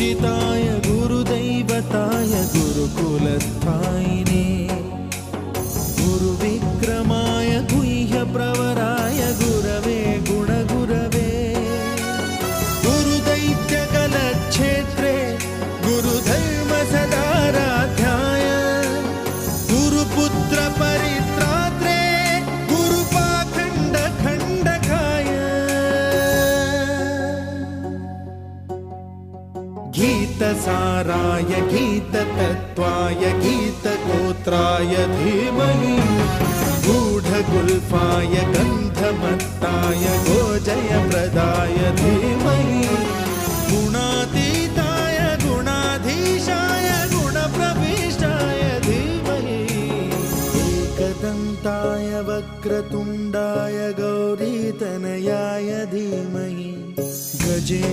पूजिताय गुरुदैवताय गुरुकुलस्थायिने गुरुविक्रमाय गुह्यप्रवराय गुरवे गुणगुरवे गुरुदैत्यकलक्षेत्रे गुरुधर्मसदाराध्याय गुरुपुत्रपरित्रात्रे गुरुपाखण्डखण्डकाय गीतसाराय गीततत्त्वाय गीतगोत्राय धीमहि गूढगुल्फाय गन्धमत्ताय गोजयप्रदाय धीमहि गुणातीताय गुणाधीशाय गुणप्रविष्टाय धीमहि एकदन्ताय वक्रतुण्ड